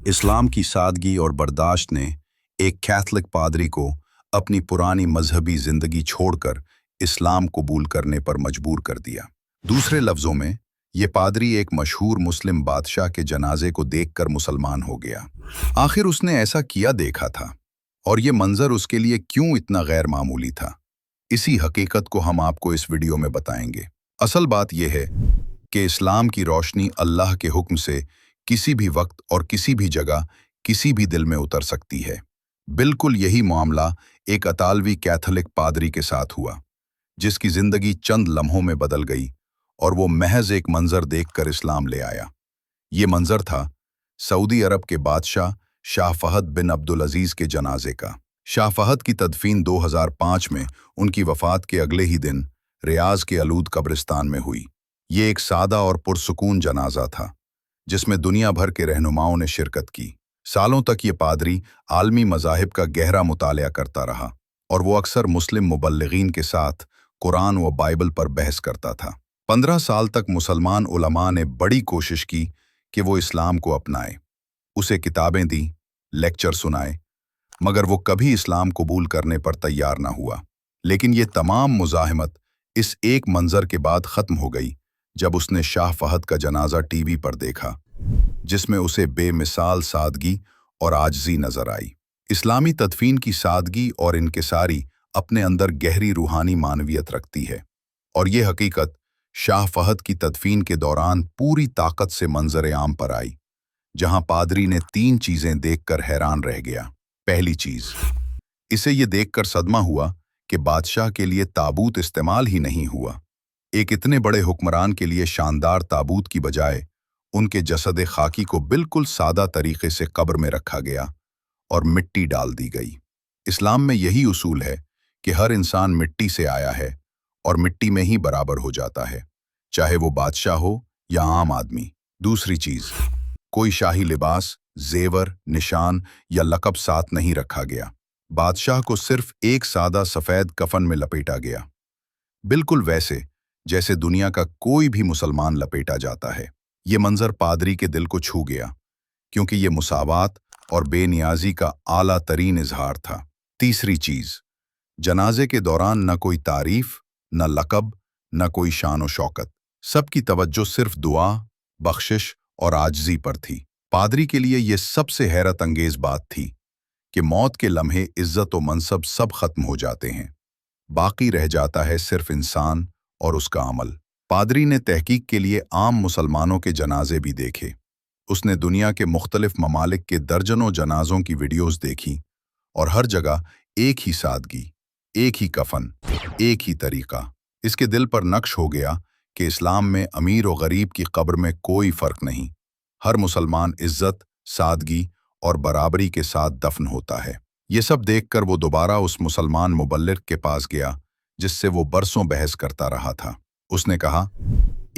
इस्लाम की सादगी और बर्दाश्त ने एक कैथोलिक पादरी को अपनी पुरानी मजहबी जिंदगी छोड़कर इस्लाम कबूल करने पर मजबूर कर दिया। दूसरे लफ्जों में, ये पादरी एक मशहूर मुस्लिम बादशाह के जनाजे को देखकर मुसलमान हो गया। आखिर उसने ऐसा किया देखा था, और ये मंजर उसके लिए क्यों इतना गैर मामूली था? इसी हकीकत को हम आपको इस वीडियो में बताएंगे। असल बात यह है कि इस्लाम की रोशनी अल्लाह के हुक्म से किसी भी वक्त और किसी भी जगह किसी भी दिल में उतर सकती है। बिल्कुल यही मामला एक अतालवी कैथोलिक पादरी के साथ हुआ, जिसकी जिंदगी चंद लम्हों में बदल गई और वो महज एक मंजर देखकर इस्लाम ले आया। ये मंजर था सऊदी अरब के बादशाह शाह फहद बिन अब्दुल अजीज के जनाजे का। शाह फहद की तदफीन 2005 में उनकी वफात के अगले ही दिन रियाज के अलूद कब्रिस्तान में हुई। ये एक सादा और पुरसुकून जनाजा था, जिसमें दुनिया भर के रहनुमाओं ने शिरकत की। सालों तक ये पादरी आलमी मज़ाहिब का गहरा मुतालिया करता रहा, और वो अक्सर मुस्लिम मुबल्लिगीन के साथ कुरान व बाइबल पर बहस करता था। 15 साल तक मुसलमान उलमा ने बड़ी कोशिश की कि वो इस्लाम को अपनाए, उसे किताबें दी, लेक्चर सुनाए, मगर वो कभी इस्लाम कबूल करने पर तैयार ना हुआ। लेकिन ये तमाम मुज़ाहिमत इस एक मंजर के बाद ख़त्म हो गई, जब उसने शाह फहद का जनाजा टीवी पर देखा, जिसमें उसे बेमिसाल सादगी और आजिज़ी नजर आई। इस्लामी तदफीन की सादगी और इनकिसारी अपने अंदर गहरी रूहानी मानवियत रखती है, और ये हकीकत शाह फहद की तदफीन के दौरान पूरी ताकत से मंजर आम पर आई, जहां पादरी ने 3 चीजें देखकर हैरान रह गया। पहली चीज, इसे ये देखकर सदमा हुआ कि बादशाह के लिए ताबूत इस्तेमाल ही नहीं हुआ। एक इतने बड़े हुक्मरान के लिए शानदार ताबूत की बजाय उनके जसद खाकी को बिल्कुल सादा तरीके से कब्र में रखा गया और मिट्टी डाल दी गई। इस्लाम में यही उसूल है कि हर इंसान मिट्टी से आया है और मिट्टी में ही बराबर हो जाता है, चाहे वो बादशाह हो या आम आदमी। दूसरी चीज, कोई शाही लिबास, जेवर, निशान या लकब साथ नहीं रखा गया। बादशाह को सिर्फ एक सादा सफेद कफन में लपेटा गया, बिल्कुल वैसे जैसे दुनिया का कोई भी मुसलमान लपेटा जाता है। ये मंजर पादरी के दिल को छू गया, क्योंकि ये मुसावात और बेनियाजी का आला तरीन इजहार था। तीसरी चीज, जनाजे के दौरान न कोई तारीफ, न लकब, न कोई शान व शौकत। सबकी तवज्जो सिर्फ दुआ, बख्शिश और आजिज़ी पर थी। पादरी के लिए ये सबसे हैरत अंगेज बात थी कि मौत के लम्हे इज्जत व मनसब सब खत्म हो जाते हैं, बाकी रह जाता है सिर्फ इंसान और उसका अमल। पादरी ने तहकीक के लिए आम मुसलमानों के जनाजे भी देखे। उसने दुनिया के मुख्तलिफ ममालिक के दर्जनों जनाजों की वीडियोस देखी, और हर जगह एक ही सादगी, एक ही कफन, एक ही तरीका। इसके दिल पर नक्श हो गया कि इस्लाम में अमीर और गरीब की कब्र में कोई फर्क नहीं। हर मुसलमान इज्जत, सादगी और बराबरी के साथ दफन होता है। ये सब देखकर वो दोबारा उस मुसलमान मुबल्लिग के पास गया जिससे वो बरसों बहस करता रहा था। उसने कहा,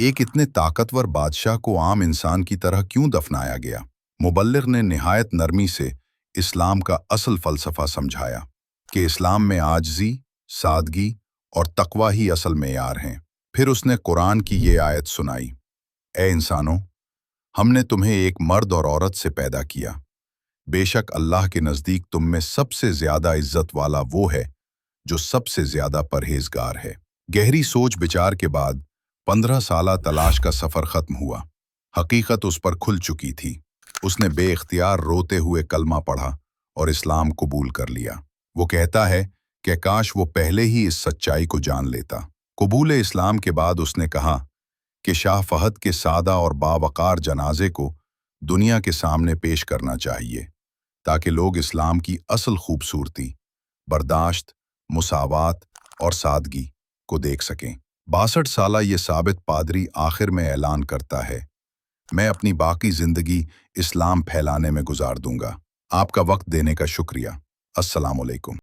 एक इतने ताकतवर बादशाह को आम इंसान की तरह क्यों दफनाया गया? मुबल्लिग ने निहायत नरमी से इस्लाम का असल फलसफा समझाया कि इस्लाम में आजिज़ी, सादगी और तकवा ही असल मेयार हैं। फिर उसने कुरान की ये आयत सुनाई, ए इंसानों, हमने तुम्हें एक मर्द और औरत से पैदा किया। बेशक अल्लाह के नज़दीक तुम में सबसे ज्यादा इज्जत वाला वो है जो सबसे ज्यादा परहेजगार है। गहरी सोच विचार के बाद 15 साला तलाश का सफर खत्म हुआ। हकीकत उस पर खुल चुकी थी। उसने बेइख्तियार रोते हुए कलमा पढ़ा और इस्लाम कबूल कर लिया। वो कहता है कि काश वो पहले ही इस सच्चाई को जान लेता। कबूल इस्लाम के बाद उसने कहा कि शाह फहद के सादा और बावकार जनाजे को दुनिया के सामने पेश करना चाहिए, ताकि लोग इस्लाम की असल खूबसूरती, बर्दाश्त, मुसावात और सादगी को देख सकें। 62 साला ये साबित पादरी आखिर में ऐलान करता है, मैं अपनी बाकी जिंदगी इस्लाम फैलाने में गुजार दूंगा। आपका वक्त देने का शुक्रिया। अस्सलाम वालेकुम।